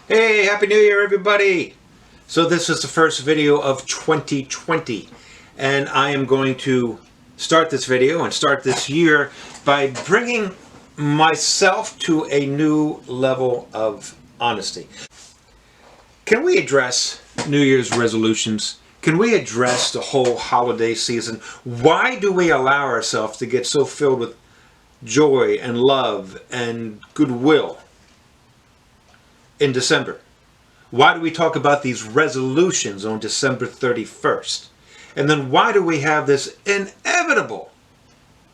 Hey, Happy New Year, everybody! So this is the first video of 2020, and I am going to start this video and start this year by bringing myself to a new level of honesty. Can we address New Year's resolutions? Can we address the whole holiday season? Why do we allow ourselves to get so filled with joy and love and goodwill in December? Why do we talk about these resolutions on December 31st? And then why do we have this inevitable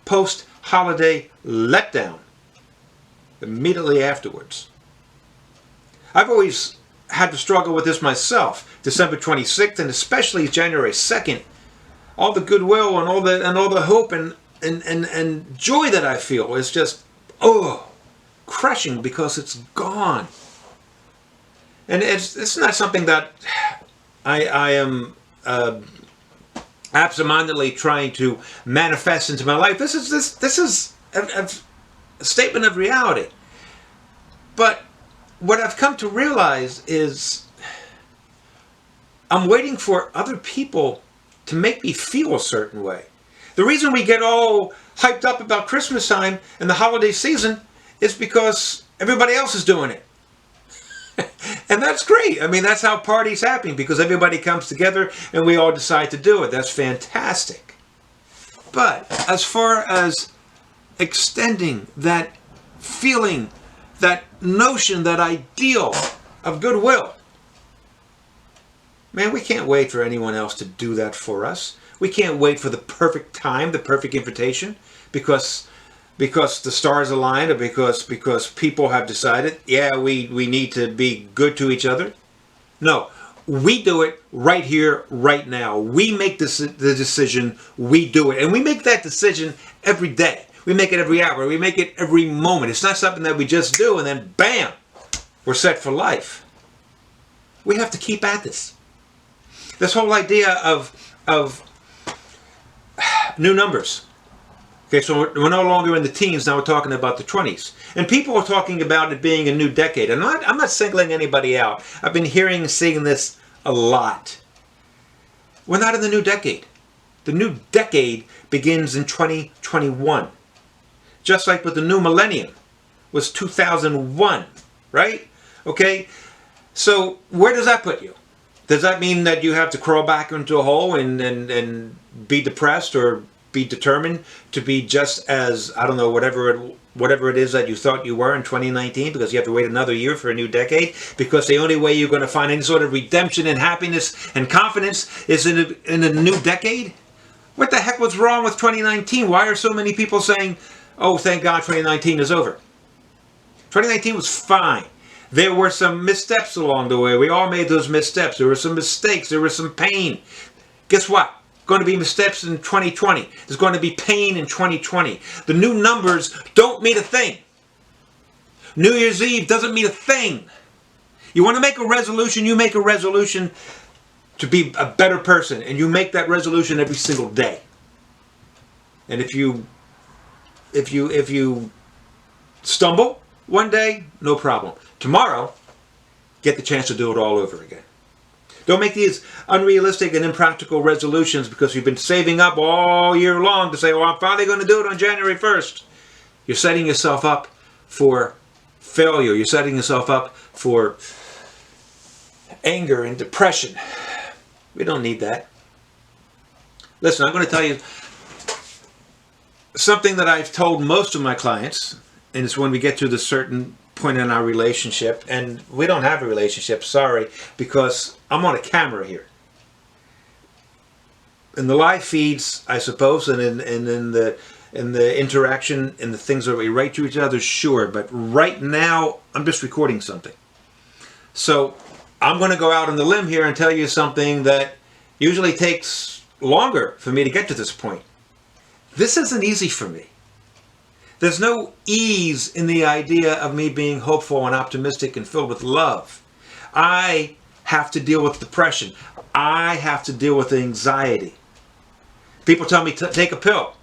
post-holiday letdown immediately afterwards? I've always had to struggle with this myself. December 26th and especially January 2nd, all the goodwill and all the hope and joy that I feel is just crushing because it's gone. And it's not something that I am absentmindedly trying to manifest into my life. This is a statement of reality. But what I've come to realize is I'm waiting for other people to make me feel a certain way. The reason we get all hyped up about Christmas time and the holiday season is because everybody else is doing it. And that's great. I mean, that's how parties happen, because everybody comes together and we all decide to do it. That's fantastic. But as far as extending that feeling, that notion, that ideal of goodwill, man, we can't wait for anyone else to do that for us. We can't wait for the perfect time, the perfect invitation, because the stars aligned, or because people have decided, yeah, we need to be good to each other. No, we do it right here, right now. We make the decision, we do it. And we make that decision every day. We make it every hour. We make it every moment. It's not something that we just do and then bam, we're set for life. We have to keep at this. This whole idea of new numbers. Okay, so we're no longer in the teens, now we're talking about the 20s. And people are talking about it being a new decade. And I'm not singling anybody out. I've been seeing this a lot. We're not in the new decade. The new decade begins in 2021. Just like with the new millennium was 2001, right? Okay, so where does that put you? Does that mean that you have to crawl back into a hole and be depressed or be determined to be just as, I don't know, whatever it is that you thought you were in 2019, because you have to wait another year for a new decade, because the only way you're going to find any sort of redemption and happiness and confidence is in a new decade? What the heck was wrong with 2019? Why are so many people saying, oh, thank God 2019 is over? 2019 was fine. There were some missteps along the way. We all made those missteps. There were some mistakes. There was some pain. Guess what? Going to be missteps in 2020. There's going to be pain in 2020. The new numbers don't mean a thing. New Year's Eve doesn't mean a thing. You want to make a resolution, you make a resolution to be a better person, and you make that resolution every single day. And if you stumble one day, no problem. Tomorrow, get the chance to do it all over again. Don't make these unrealistic and impractical resolutions because you've been saving up all year long to say, oh, I'm finally going to do it on January 1st. You're setting yourself up for failure. You're setting yourself up for anger and depression. We don't need that. Listen, I'm going to tell you something that I've told most of my clients, and it's when we get to the certain point in our relationship, and we don't have a relationship, sorry, because I'm on a camera here. In the live feeds, I suppose, and in the interaction, in the things that we write to each other, sure, but right now, I'm just recording something. So, I'm going to go out on the limb here and tell you something that usually takes longer for me to get to this point. This isn't easy for me. There's no ease in the idea of me being hopeful and optimistic and filled with love. I have to deal with depression. I have to deal with anxiety. People tell me to take a pill.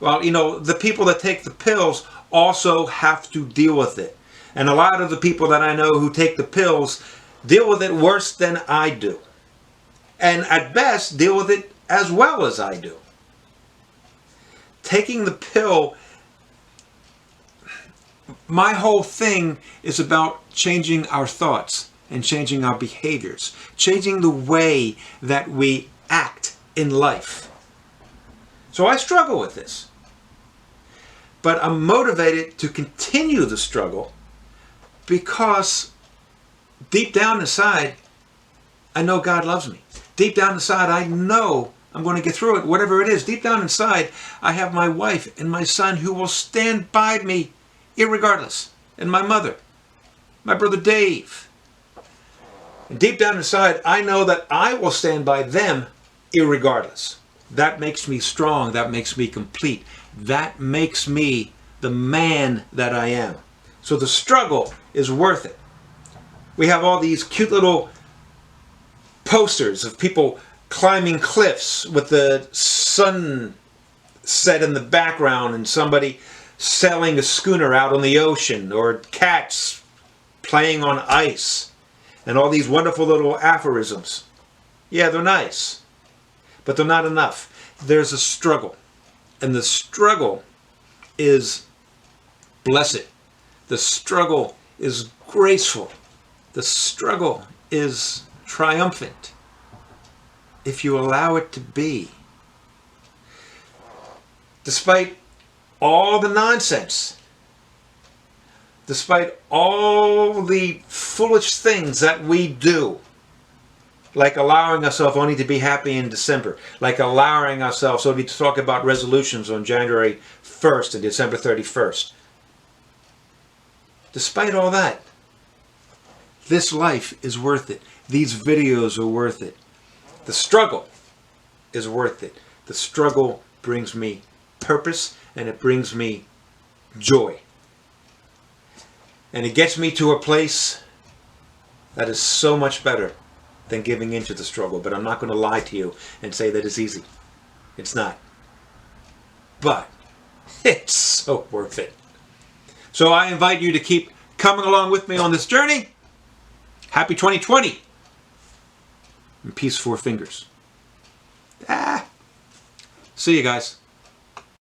Well, you know, the people that take the pills also have to deal with it. And a lot of the people that I know who take the pills deal with it worse than I do. And at best, deal with it as well as I do. Taking the pill, my whole thing is about changing our thoughts and changing our behaviors, changing the way that we act in life. So I struggle with this. But I'm motivated to continue the struggle because deep down inside, I know God loves me. Deep down inside, I know I'm going to get through it, whatever it is. Deep down inside, I have my wife and my son who will stand by me irregardless. And my mother, my brother Dave. And deep down inside, I know that I will stand by them irregardless. That makes me strong. That makes me complete. That makes me the man that I am. So the struggle is worth it. We have all these cute little posters of people climbing cliffs with the sun set in the background and somebody sailing a schooner out on the ocean, or cats playing on ice, and all these wonderful little aphorisms. Yeah, they're nice, but they're not enough. There's a struggle, and the struggle is blessed. The struggle is graceful. The struggle is triumphant if you allow it to be. Despite all the nonsense, despite all the foolish things that we do, like allowing ourselves only to be happy in December, like allowing ourselves only to talk about resolutions on January 1st and December 31st. Despite all that, this life is worth it. These videos are worth it. The struggle is worth it. The struggle brings me purpose and it brings me joy. And it gets me to a place that is so much better than giving into the struggle. But I'm not going to lie to you and say that it's easy. It's not. But it's so worth it. So I invite you to keep coming along with me on this journey. Happy 2020. And peace, 4 fingers. See you guys.